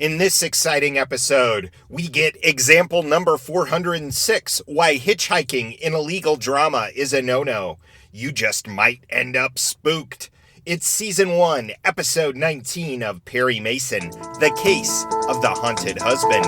In this exciting episode, we get example number 406, why hitchhiking in a legal drama is a no-no. You just might end up spooked. It's season 1, episode 19 of Perry Mason, The Case of the Haunted Husband.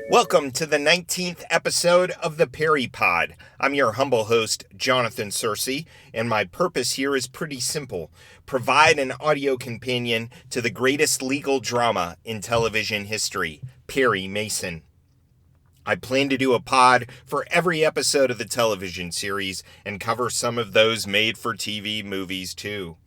Welcome to the 19th episode of the Perry Pod. I'm your humble host, Jonathan Searcy, and my purpose here is pretty simple. Provide an audio companion to the greatest legal drama in television history, Perry Mason. I plan to do a pod for every episode of the television series and cover some of those made-for-TV movies too.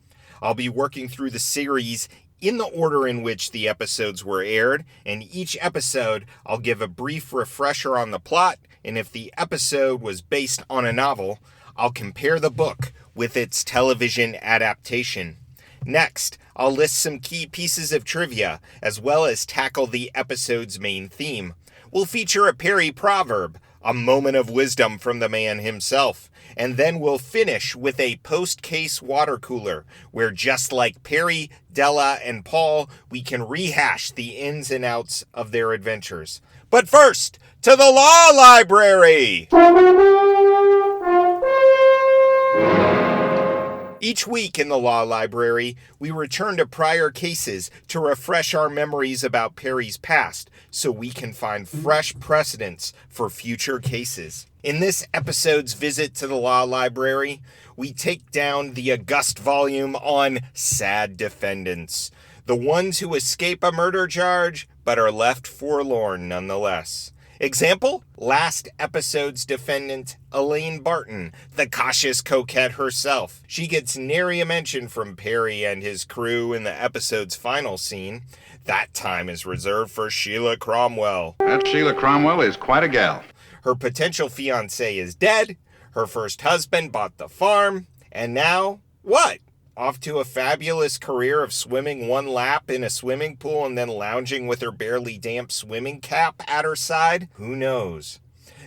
I'll be working through the series in the order in which the episodes were aired, and each episode I'll give a brief refresher on the plot, and if the episode was based on a novel, I'll compare the book with its television adaptation. Next, I'll list some key pieces of trivia, as well as tackle the episode's main theme. We'll feature a Perry proverb, a moment of wisdom from the man himself, and then we'll finish with a post-case Watercooler, where just like Perry, Della, and Paul, we can rehash the ins and outs of their adventures. But first, to the law library! Each week in the law library, we return to prior cases to refresh our memories about Perry's past so we can find fresh precedents for future cases. In this episode's visit to the law library, we take down the august volume on sad defendants, the ones who escape a murder charge but are left forlorn nonetheless. Example, last episode's defendant, Elaine Barton, the cautious coquette herself. She gets nary a mention from Perry and his crew in the episode's final scene. That time is reserved for Sheila Cromwell. That Sheila Cromwell is quite a gal. Her potential fiancé is dead, her first husband bought the farm, and now, what? Off to a fabulous career of swimming one lap in a swimming pool and then lounging with her barely damp swimming cap at her side? Who knows?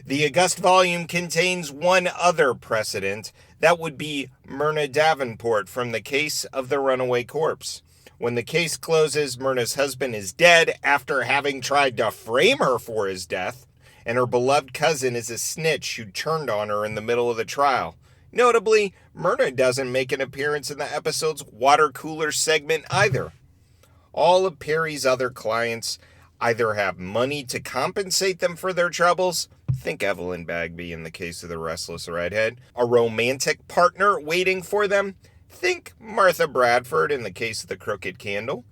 The august volume contains one other precedent. That would be Myrna Davenport from the case of the runaway corpse. When the case closes, Myrna's husband is dead after having tried to frame her for his death, and her beloved cousin is a snitch who turned on her in the middle of the trial. Notably, Myrna doesn't make an appearance in the episode's Watercooler segment either. All of Perry's other clients either have money to compensate them for their troubles, think Evelyn Bagby in the case of the Restless Redhead, a romantic partner waiting for them, think Martha Bradford in the case of the Crooked Candle,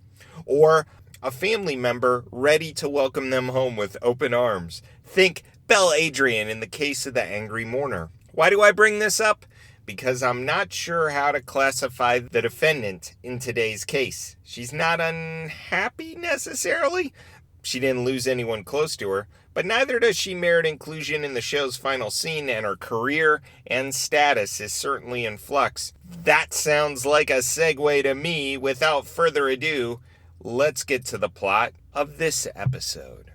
or a family member ready to welcome them home with open arms, think Belle Adrian in the case of the Angry Mourner. Why do I bring this up? Because I'm not sure how to classify the defendant in today's case. She's not unhappy necessarily. She didn't lose anyone close to her, but neither does she merit inclusion in the show's final scene, and her career and status is certainly in flux. That sounds like a segue to me. Without further ado, let's get to the plot of this episode.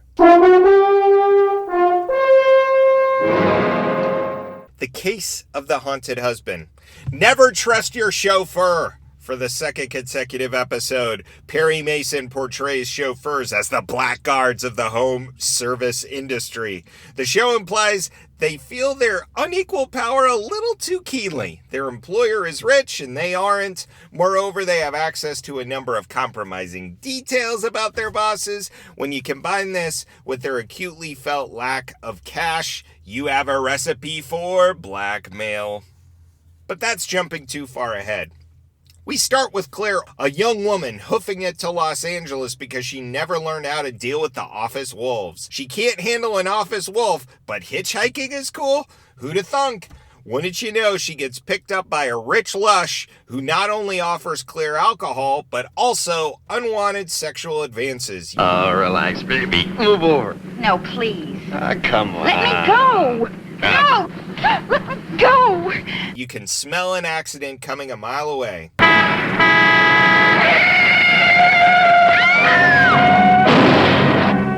The Case of the Haunted Husband. Never trust your chauffeur. For the second consecutive episode, Perry Mason portrays chauffeurs as the blackguards of the home service industry. The show implies they feel their unequal power a little too keenly. Their employer is rich and they aren't. Moreover, they have access to a number of compromising details about their bosses. When you combine this with their acutely felt lack of cash, you have a recipe for blackmail. But that's jumping too far ahead. We start with Claire, a young woman hoofing it to Los Angeles because she never learned how to deal with the office wolves. She can't handle an office wolf, but hitchhiking is cool? Who'da thunk? Wouldn't you know, she gets picked up by a rich lush who not only offers Claire alcohol, but also unwanted sexual advances. Oh, relax, baby. Move over. No, please. Come on. Let me go! No! Let me go! You can smell an accident coming a mile away.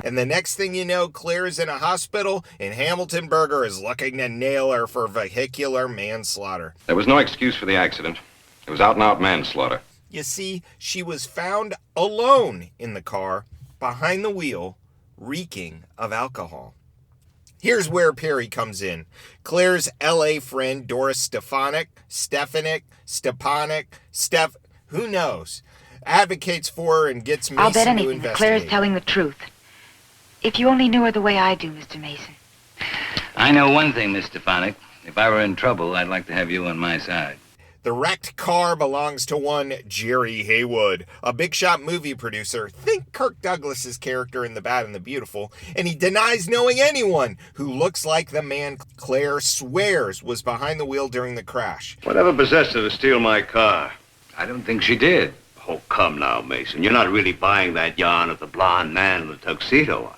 And the next thing you know, Claire is in a hospital, and Hamilton Berger is looking to nail her for vehicular manslaughter. There was no excuse for the accident. It was out-and-out manslaughter. You see, she was found alone in the car, behind the wheel, reeking of alcohol. Here's where Perry comes in. Claire's L.A. friend, Doris Stepanek, who knows, advocates for her and gets Mason I'll bet to anything that investigate. Claire's telling the truth. If you only knew her the way I do, Mr. Mason. I know one thing, Miss Stefanik. If I were in trouble, I'd like to have you on my side. The wrecked car belongs to one Jerry Haywood, a big shot movie producer. Think Kirk Douglas's character in The Bad and the Beautiful, and he denies knowing anyone who looks like the man Claire swears was behind the wheel during the crash. Whatever possessed her to steal my car? I don't think she did. Oh, come now, Mason. You're not really buying that yarn of the blonde man in the tuxedo, are you?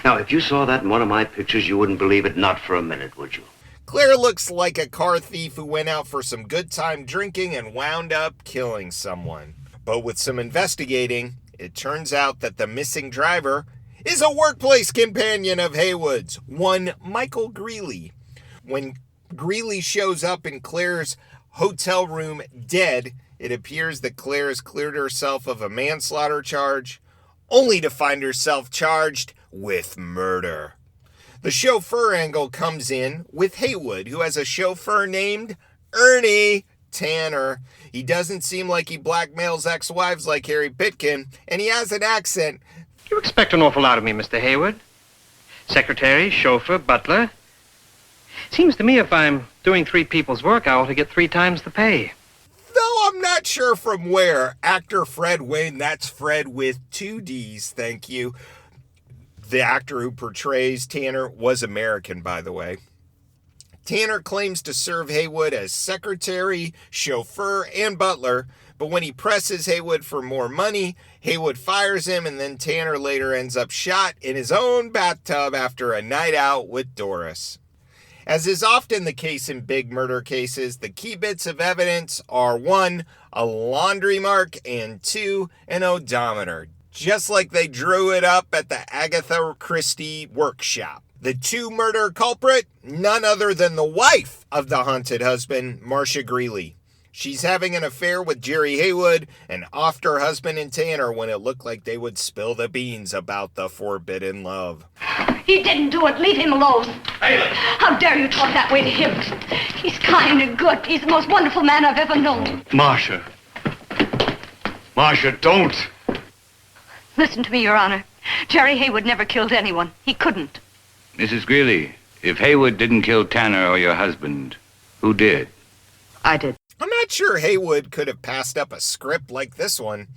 Now, if you saw that in one of my pictures, you wouldn't believe it, not for a minute, would you? Claire looks like a car thief who went out for some good time drinking and wound up killing someone. But with some investigating, it turns out that the missing driver is a workplace companion of Haywood's, one Michael Greeley. When Greeley shows up in Claire's hotel room dead, it appears that Claire has cleared herself of a manslaughter charge, only to find herself charged with murder. The chauffeur angle comes in with Haywood, who has a chauffeur named Ernie Tanner. He doesn't seem like he blackmails ex-wives like Harry Pitkin, and he has an accent. You expect an awful lot of me, Mr. Haywood. Secretary, chauffeur, butler. Seems to me if I'm doing 3 people's work, I ought to get 3 times the pay. Though I'm not sure from where. Actor Fred Wayne, that's Fred with 2 Ds, thank you. The actor who portrays Tanner was American, by the way. Tanner claims to serve Haywood as secretary, chauffeur, and butler, but when he presses Haywood for more money, Haywood fires him, and then Tanner later ends up shot in his own bathtub after a night out with Doris. As is often the case in big murder cases, the key bits of evidence are 1, a laundry mark, and 2, an odometer. Just like they drew it up at the Agatha Christie workshop. The 2 murder culprit, none other than the wife of the haunted husband, Marcia Greeley. She's having an affair with Jerry Haywood and offed her husband and Tanner when it looked like they would spill the beans about the forbidden love. He didn't do it. Leave him alone. Hey, How dare you talk that way to him? He's kind and good. He's the most wonderful man I've ever known. Marcia. Marcia, don't. Listen to me, Your Honor. Jerry Haywood never killed anyone. He couldn't. Mrs. Greeley, if Haywood didn't kill Tanner or your husband, who did? I did. I'm not sure Haywood could have passed up a script like this one.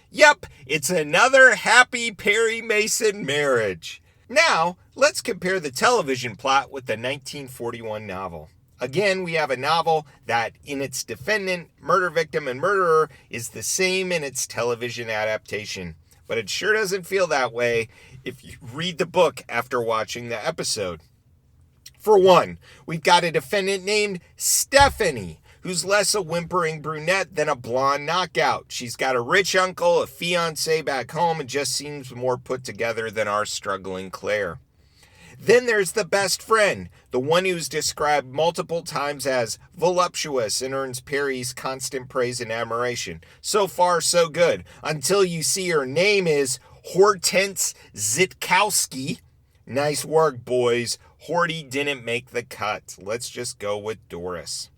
Yep, it's another happy Perry Mason marriage. Now, let's compare the television plot with the 1941 novel. Again, we have a novel that, in its defendant, murder victim, and murderer, is the same in its television adaptation. But it sure doesn't feel that way if you read the book after watching the episode. For one, we've got a defendant named Stephanie, who's less a whimpering brunette than a blonde knockout. She's got a rich uncle, a fiancé back home, and just seems more put together than our struggling Claire. Then there's the best friend, the one who's described multiple times as voluptuous and earns Perry's constant praise and admiration. So far, so good, until you see her name is Hortense Zitkowski. Nice work, boys. Horty didn't make the cut. Let's just go with Doris.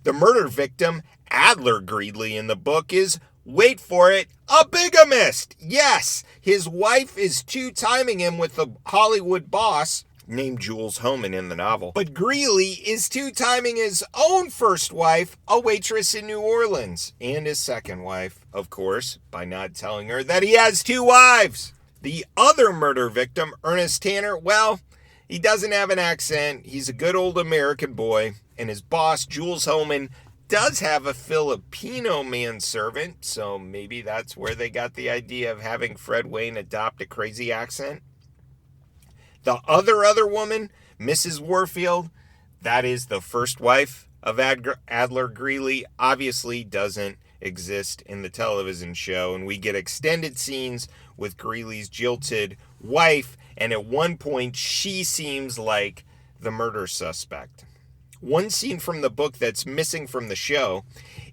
The murder victim, Adler Greeley in the book, is, wait for it, a bigamist. Yes, his wife is two-timing him with the Hollywood boss, named Jules Homan in the novel. But Greeley is two-timing his own first wife, a waitress in New Orleans, and his second wife, of course, by not telling her that he has 2 wives. The other murder victim, Ernest Tanner, well, he doesn't have an accent. He's a good old American boy, and his boss, Jules Homan, does have a Filipino manservant, so maybe that's where they got the idea of having Fred Wayne adopt a crazy accent. The other woman, Mrs. Warfield, that is the first wife of Adler Greeley, obviously doesn't exist in the television show, and we get extended scenes with Greeley's jilted wife, and at one point she seems like the murder suspect. One scene from the book that's missing from the show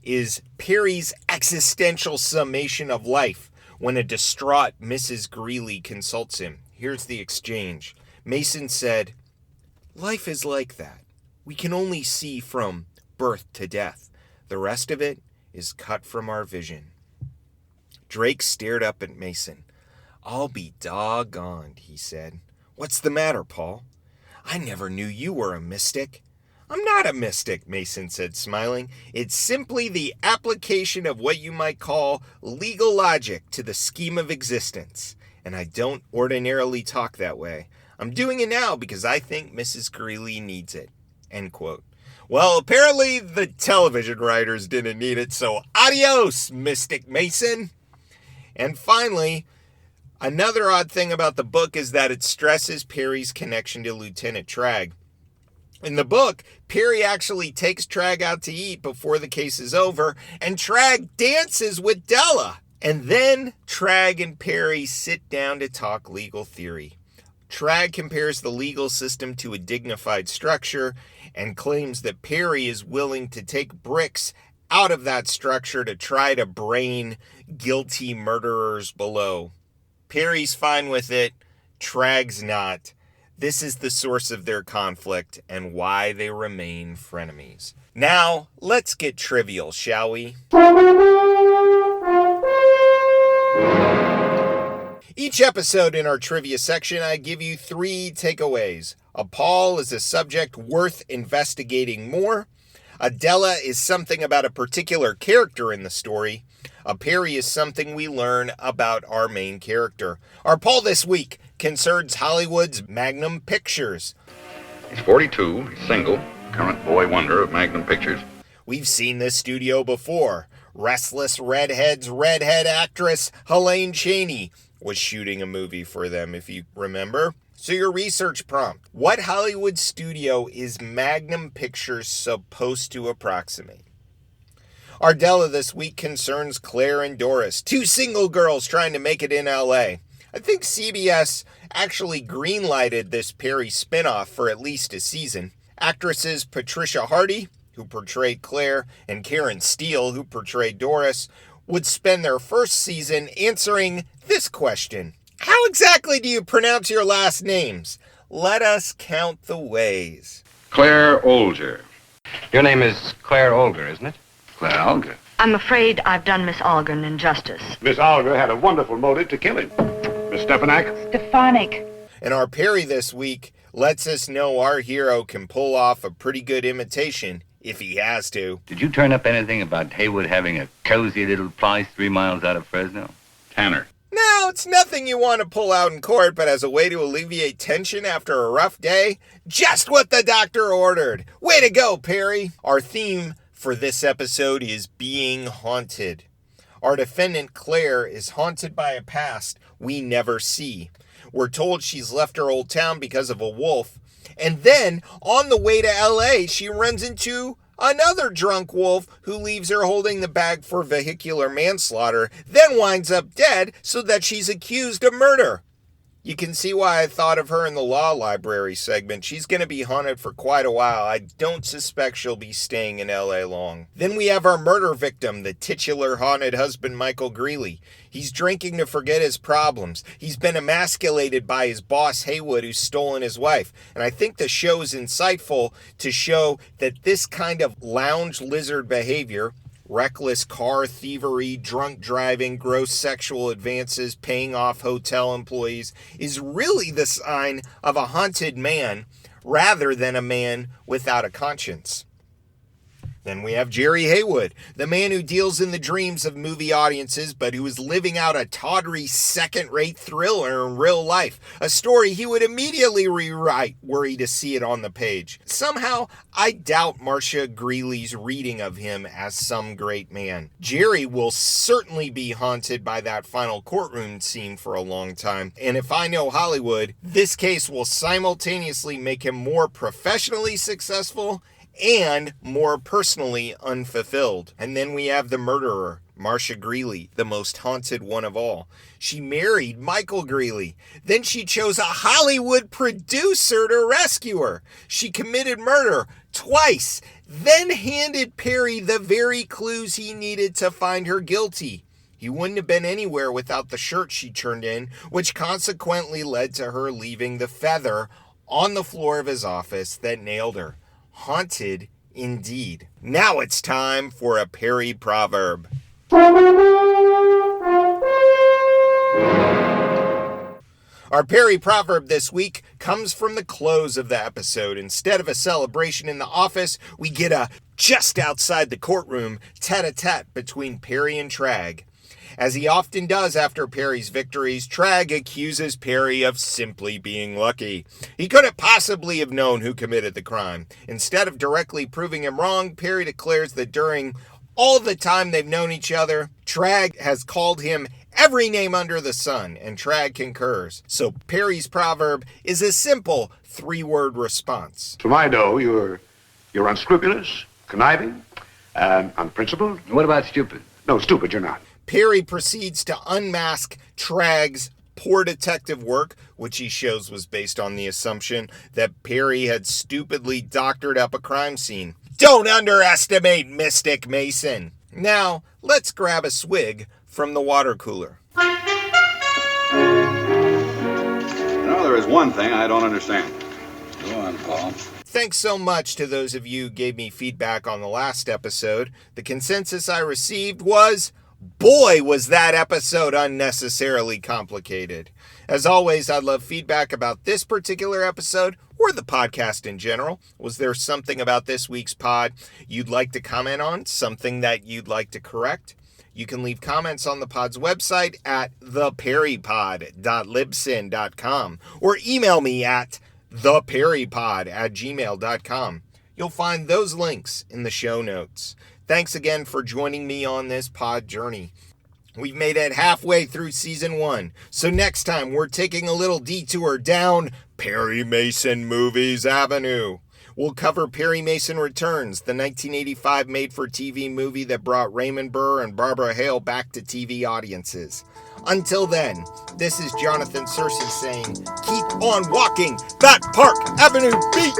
is Perry's existential summation of life when a distraught Mrs. Greeley consults him. Here's the exchange. Mason said, "Life is like that. We can only see from birth to death. The rest of it is cut from our vision." Drake stared up at Mason. "I'll be doggoned," he said. "What's the matter, Paul? I never knew you were a mystic." "I'm not a mystic," Mason said, smiling. "It's simply the application of what you might call legal logic to the scheme of existence. And I don't ordinarily talk that way. I'm doing it now because I think Mrs. Greeley needs it." End quote. Well, apparently the television writers didn't need it, so adios, Mystic Mason. And finally, another odd thing about the book is that it stresses Perry's connection to Lieutenant Tragg. In the book, Perry actually takes Tragg out to eat before the case is over, and Tragg dances with Della. And then Tragg and Perry sit down to talk legal theory. Tragg compares the legal system to a dignified structure and claims that Perry is willing to take bricks out of that structure to try to brain guilty murderers below. Perry's fine with it, Tragg's not. This is the source of their conflict and why they remain frenemies. Now, let's get trivial, shall we? Each episode in our trivia section, I give you 3 takeaways. A Paul is a subject worth investigating more. A Della is something about a particular character in the story. A Perry is something we learn about our main character. Our Paul this week concerns Hollywood's Magnum Pictures. He's 42, he's single, current boy wonder of Magnum Pictures. We've seen this studio before. Restless Redhead's redhead actress Helene Chaney was shooting a movie for them, if you remember. So your research prompt. What Hollywood studio is Magnum Pictures supposed to approximate? Our Della this week concerns Claire and Doris, 2 single girls trying to make it in LA. I think CBS actually greenlighted this Perry spinoff for at least a season. Actresses Patricia Hardy, who portrayed Claire, and Karen Steele, who portrayed Doris, would spend their first season answering this question. How exactly do you pronounce your last names? Let us count the ways. Claire Olger. Your name is Claire Olger, isn't it? Claire Olger. I'm afraid I've done Miss Alger an injustice. Miss Olger had a wonderful motive to kill him. Miss Stefanak? Stefanik. And our Perry this week lets us know our hero can pull off a pretty good imitation if he has to. Did you turn up anything about Haywood having a cozy little place 3 miles out of Fresno? Tanner. No, it's nothing you want to pull out in court, but as a way to alleviate tension after a rough day, just what the doctor ordered. Way to go, Perry. Our theme for this episode is being haunted. Our defendant, Claire, is haunted by a past we never see. We're told she's left her old town because of a wolf, and then on the way to LA, she runs into another drunk wolf who leaves her holding the bag for vehicular manslaughter, then winds up dead so that she's accused of murder. You can see why I thought of her in the law library segment. She's going to be haunted for quite a while. I don't suspect she'll be staying in LA long. Then we have our murder victim, the titular haunted husband, Michael Greeley. He's drinking to forget his problems. He's been emasculated by his boss, Haywood, who's stolen his wife. And I think the show's insightful to show that this kind of lounge lizard behavior, reckless car thievery, drunk driving, gross sexual advances, paying off hotel employees, is really the sign of a haunted man rather than a man without a conscience. Then we have Jerry Haywood, the man who deals in the dreams of movie audiences, but who is living out a tawdry second-rate thriller in real life, a story he would immediately rewrite were he to see it on the page. Somehow, I doubt Marcia Greeley's reading of him as some great man. Jerry will certainly be haunted by that final courtroom scene for a long time, and if I know Hollywood, this case will simultaneously make him more professionally successful and more personally unfulfilled. And then we have the murderer, Marcia Greeley, the most haunted one of all. She married Michael Greeley. Then she chose a Hollywood producer to rescue her. She committed murder twice, then handed Perry the very clues he needed to find her guilty. He wouldn't have been anywhere without the shirt she turned in, which consequently led to her leaving the feather on the floor of his office that nailed her. Haunted indeed. Now it's time for a Perry proverb. Our Perry proverb this week comes from the close of the episode. Instead of a celebration in the office, we get a just outside the courtroom tete-a-tete between Perry and Tragg. As he often does after Perry's victories, Tragg accuses Perry of simply being lucky. He couldn't possibly have known who committed the crime. Instead of directly proving him wrong, Perry declares that during all the time they've known each other, Tragg has called him every name under the sun, and Tragg concurs. So Perry's proverb is a simple 3-word response. To my know, you're unscrupulous, conniving, and unprincipled. What about stupid? No, stupid you're not. Perry proceeds to unmask Tragg's poor detective work, which he shows was based on the assumption that Perry had stupidly doctored up a crime scene. Don't underestimate Mystic Mason. Now, let's grab a swig from the water cooler. You know, there is one thing I don't understand. Go on, Paul. Thanks so much to those of you who gave me feedback on the last episode. The consensus I received was, boy, was that episode unnecessarily complicated. As always, I'd love feedback about this particular episode or the podcast in general. Was there something about this week's pod you'd like to comment on? Something that you'd like to correct? You can leave comments on the pod's website at theperrypod.libsyn.com or email me at theperrypod@gmail.com. You'll find those links in the show notes. Thanks again for joining me on this pod journey. We've made it halfway through season 1, so next time we're taking a little detour down Perry Mason Movies Avenue. We'll cover Perry Mason Returns, the 1985 made-for-TV movie that brought Raymond Burr and Barbara Hale back to TV audiences. Until then, this is Jonathan Searcy saying, keep on walking that Park Avenue beat!